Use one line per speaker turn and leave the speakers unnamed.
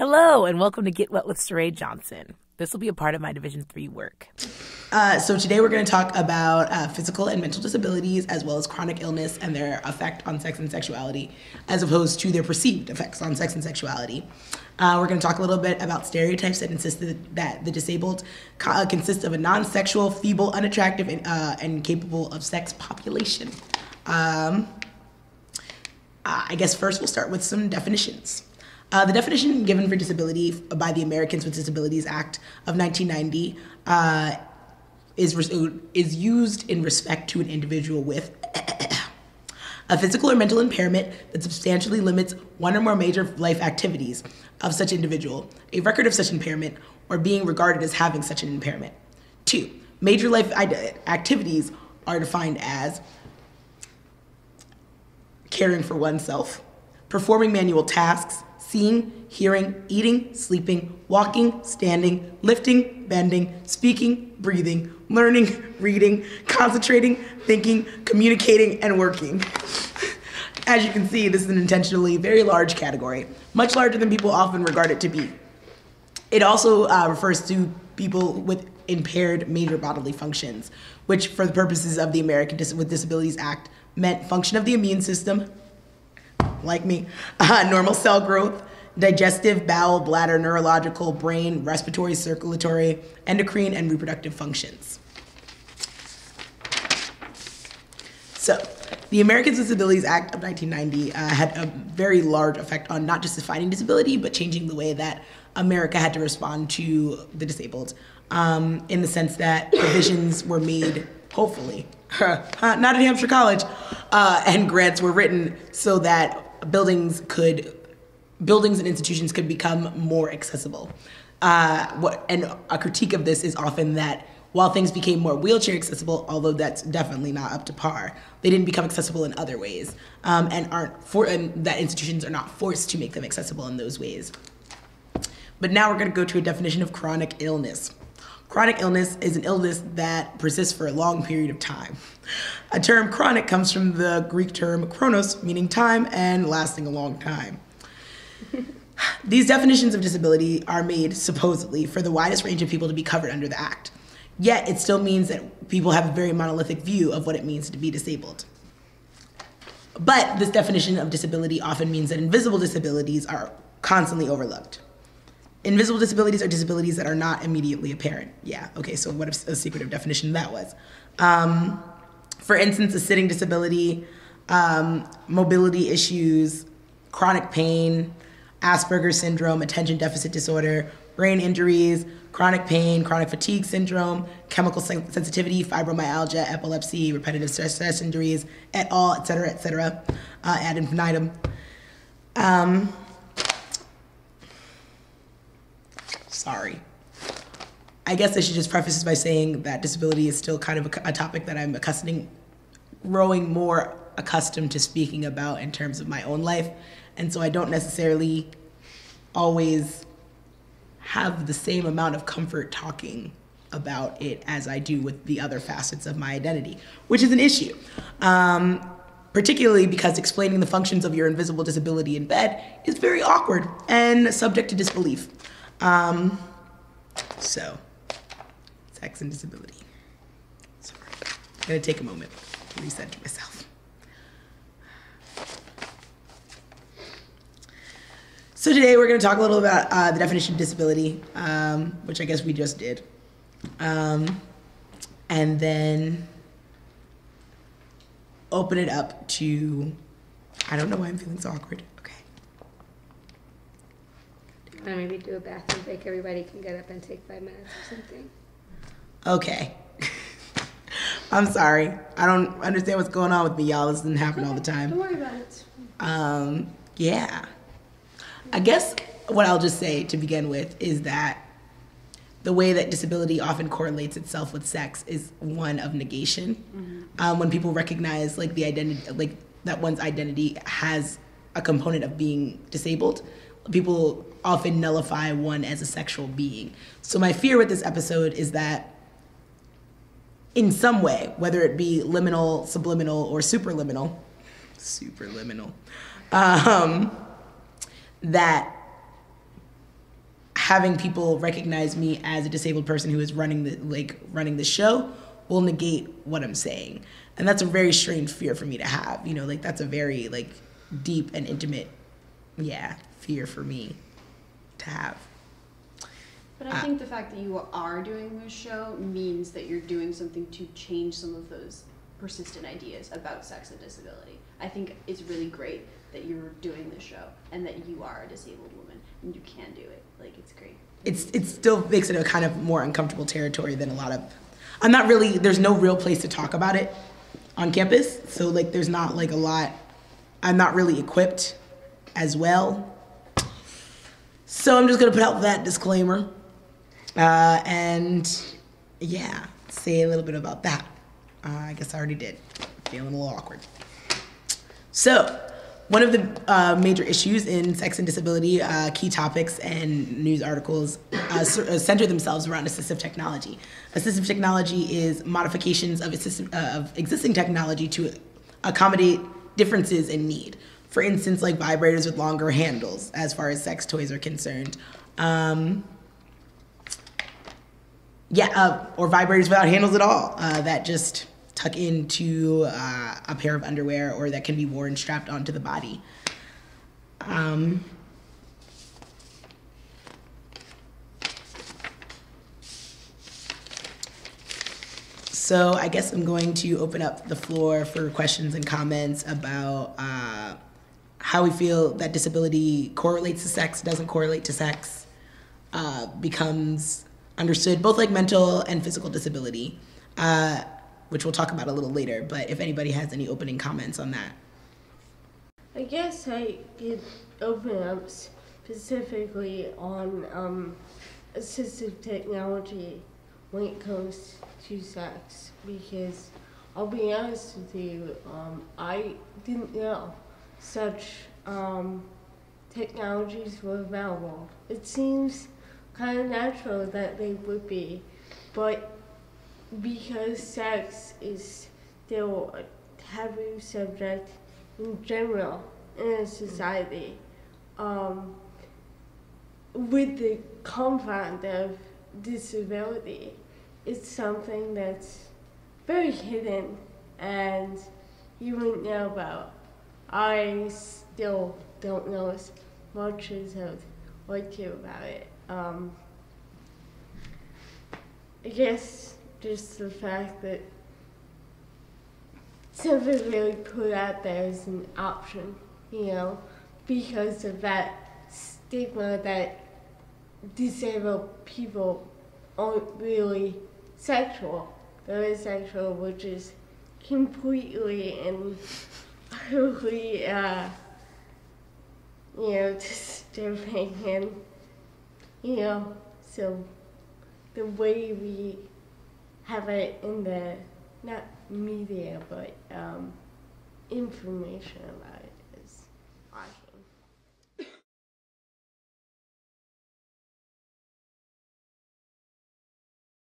Hello, and welcome to Get Wet with Saray Johnson. This will be a part of my Division 3 work.
So today we're going to talk about physical and mental disabilities as well as chronic illness and their effect on sex and sexuality as opposed to their perceived effects on sex and sexuality. We're going to talk a little bit about stereotypes that insist that the disabled consist of a non-sexual, feeble, unattractive, and capable of sex population. I guess first we'll start with some definitions. The definition given for disability by the Americans with Disabilities Act of 1990 is used in respect to an individual with a physical or mental impairment that substantially limits one or more major life activities of such individual, a record of such impairment, or being regarded as having such an impairment. 2. Major life activities are defined as caring for oneself, performing manual tasks, seeing, hearing, eating, sleeping, walking, standing, lifting, bending, speaking, breathing, learning, reading, concentrating, thinking, communicating, and working. As you can see, this is an intentionally very large category, much larger than people often regard it to be. It also refers to people with impaired major bodily functions, which for the purposes of the Americans with Disabilities Act meant function of the immune system, like me, normal cell growth, digestive, bowel, bladder, neurological, brain, respiratory, circulatory, endocrine, and reproductive functions. So, the Americans with Disabilities Act of 1990 had a very large effect on not just defining disability, but changing the way that America had to respond to the disabled, in the sense that provisions were made, hopefully, not at Hampshire College, and grants were written so that buildings and institutions could become more accessible. And a critique of this is often that while things became more wheelchair accessible, although that's definitely not up to par, they didn't become accessible in other ways, and that institutions are not forced to make them accessible in those ways. But now we're going to go to a definition of chronic illness. Chronic illness is an illness that persists for a long period of time. A term chronic comes from the Greek term chronos, meaning time, and lasting a long time. These definitions of disability are made, supposedly, for the widest range of people to be covered under the Act. Yet, it still means that people have a very monolithic view of what it means to be disabled. But this definition of disability often means that invisible disabilities are constantly overlooked. Invisible disabilities are disabilities that are not immediately apparent. Yeah, okay, so what a secretive definition that was. For instance, a sitting disability, mobility issues, chronic pain, Asperger's syndrome, attention deficit disorder, brain injuries, chronic pain, chronic fatigue syndrome, chemical sensitivity, fibromyalgia, epilepsy, repetitive stress injuries, et al., et cetera, ad infinitum. Sorry. I guess I should just preface this by saying that disability is still kind of a topic that I'm growing more accustomed to speaking about in terms of my own life. And so I don't necessarily always have the same amount of comfort talking about it as I do with the other facets of my identity, which is an issue. Particularly because explaining the functions of your invisible disability in bed is very awkward and subject to disbelief. So, sex and disability. Sorry, I'm gonna take a moment to reset to myself. So today we're gonna talk a little about the definition of disability, which I guess we just did. And then open it up to, I don't know why I'm feeling so awkward.
Or maybe do a bathroom break. Everybody can get up and take 5 minutes or something.
Okay. I'm sorry. I don't understand what's going on with me, y'all. This doesn't happen all the time.
Don't worry about it.
Yeah. I guess what I'll just say to begin with is that the way that disability often correlates itself with sex is one of negation. Mm-hmm. When people recognize the identity, that one's identity has a component of being disabled, people often nullify one as a sexual being. So my fear with this episode is that in some way, whether it be liminal, subliminal, or superliminal, that having people recognize me as a disabled person who is running the show will negate what I'm saying. And that's a very strange fear for me to have. You know, like that's a very like deep and intimate, fear for me to have.
But I think the fact that you are doing this show means that you're doing something to change some of those persistent ideas about sex and disability. I think it's really great that you're doing this show and that you are a disabled woman and you can do it. Like, it's great.
It still makes it a kind of more uncomfortable territory than a lot of. There's no real place to talk about it on campus. So like there's not like a lot. I'm not really equipped as well. So I'm just gonna put out that disclaimer. And say a little bit about that. I guess I already did. Feeling a little awkward. So, one of the major issues in sex and disability, key topics and news articles center themselves around assistive technology. Assistive technology is modifications of existing technology to accommodate differences in need. For instance, like vibrators with longer handles, as far as sex toys are concerned. Or vibrators without handles at all, that just tuck into a pair of underwear or that can be worn strapped onto the body. So I guess I'm going to open up the floor for questions and comments about how we feel that disability correlates to sex, doesn't correlate to sex, becomes understood, both like mental and physical disability, which we'll talk about a little later, but if anybody has any opening comments on that.
I guess I could open up specifically on assistive technology when it comes to sex, because I'll be honest with you, I didn't know such technologies were available. It seems kind of natural that they would be, but because sex is still a taboo subject in general in a society, with the confound of disability, it's something that's very hidden and you wouldn't know about. I still don't know as much as I would like to about it. I guess just the fact that it's never really put out there as an option, because of that stigma that disabled people aren't really sexual. They're asexual, which is completely and utterly, disturbing, and, so the way we have it in the, not media, but information about it